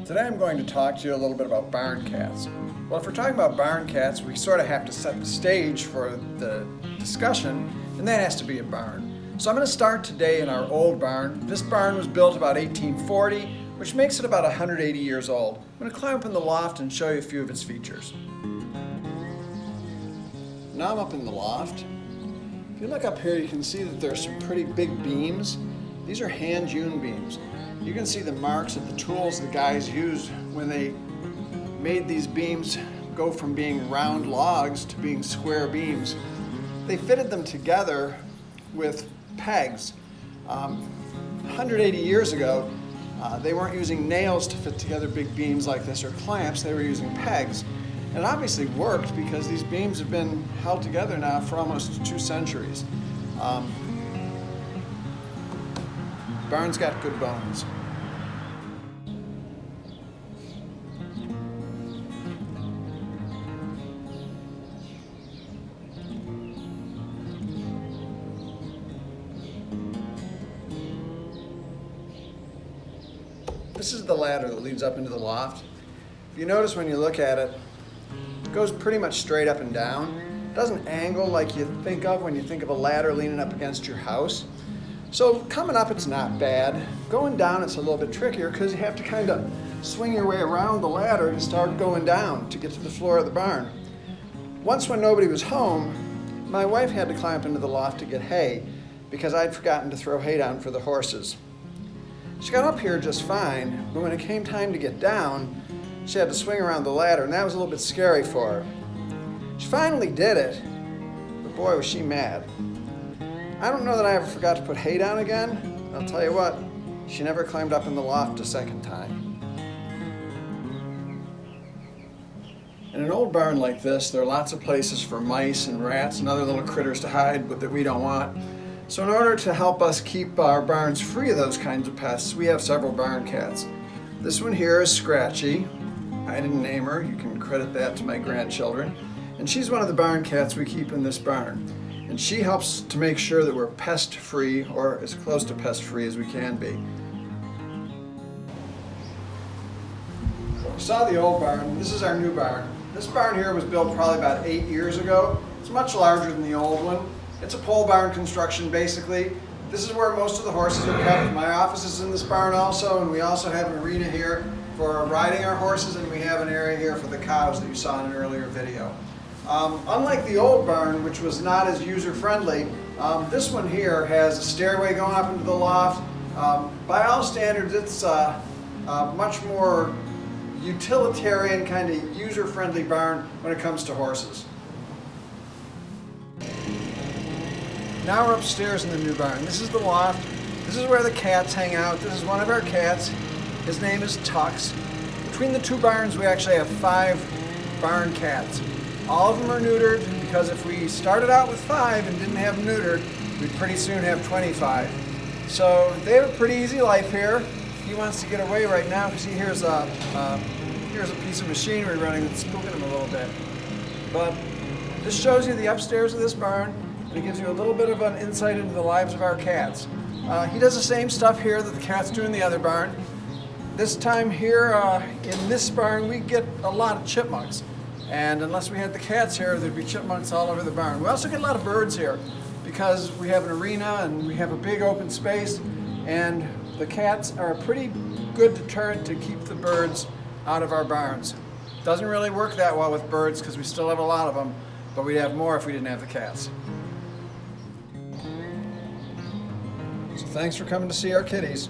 Today I'm going to talk to you a little bit about barn cats. Well, if we're talking about barn cats, we sort of have to set the stage for the discussion, and that has to be a barn. So I'm going to start today in our old barn. This barn was built about 1840, which makes it about 180 years old. I'm going to climb up in the loft and show you a few of its features. Now I'm up in the loft. If you look up here, you can see that there's some pretty big beams. These are hand-hewn beams. You can see the marks of the tools the guys used when they made these beams go from being round logs to being square beams. They fitted them together with pegs. 180 years ago, they weren't using nails to fit together big beams like this or clamps, they were using pegs. And it obviously worked because these beams have been held together now for almost 2 centuries. Barn's got good bones. This is the ladder that leads up into the loft. If you notice when you look at it, it goes pretty much straight up and down. It doesn't angle like you think of when you think of a ladder leaning up against your house. So coming up, it's not bad. Going down, it's a little bit trickier because you have to kind of swing your way around the ladder to start going down to get to the floor of the barn. Once when nobody was home, my wife had to climb up into the loft to get hay because I'd forgotten to throw hay down for the horses. She got up here just fine, but when it came time to get down, she had to swing around the ladder, and that was a little bit scary for her. She finally did it, but boy was she mad. I don't know that I ever forgot to put hay down again. I'll tell you what, she never climbed up in the loft a second time. In an old barn like this, there are lots of places for mice and rats and other little critters to hide but that we don't want. So in order to help us keep our barns free of those kinds of pests, we have several barn cats. This one here is Scratchy. I didn't name her, you can credit that to my grandchildren. And she's one of the barn cats we keep in this barn. And she helps to make sure that we're pest-free, or as close to pest-free as we can be. So we saw the old barn. This is our new barn. This barn here was built probably about 8 years ago. It's much larger than the old one. It's a pole barn construction, basically. This is where most of the horses are kept. My office is in this barn also, and we also have an arena here for riding our horses, and we have an area here for the cows that you saw in an earlier video. Unlike the old barn, which was not as user-friendly, this one here has a stairway going up into the loft. By all standards, it's a much more utilitarian, kind of user-friendly barn when it comes to horses. Now we're upstairs in the new barn. This is the loft. This is where the cats hang out. This is one of our cats. His name is Tux. Between the 2 barns, we actually have 5 barn cats. All of them are neutered because if we started out with 5 and didn't have them neutered, we'd pretty soon have 25. So they have a pretty easy life here. He wants to get away right now because he hears a piece of machinery running that's spooking him a little bit. But this shows you the upstairs of this barn, and it gives you a little bit of an insight into the lives of our cats. He does the same stuff here that the cats do in the other barn. This time here in this barn, we get a lot of chipmunks. And unless we had the cats here, there'd be chipmunks all over the barn. We also get a lot of birds here because we have an arena and we have a big open space, and the cats are a pretty good deterrent to keep the birds out of our barns. Doesn't really work that well with birds because we still have a lot of them, but we'd have more if we didn't have the cats. So thanks for coming to see our kitties.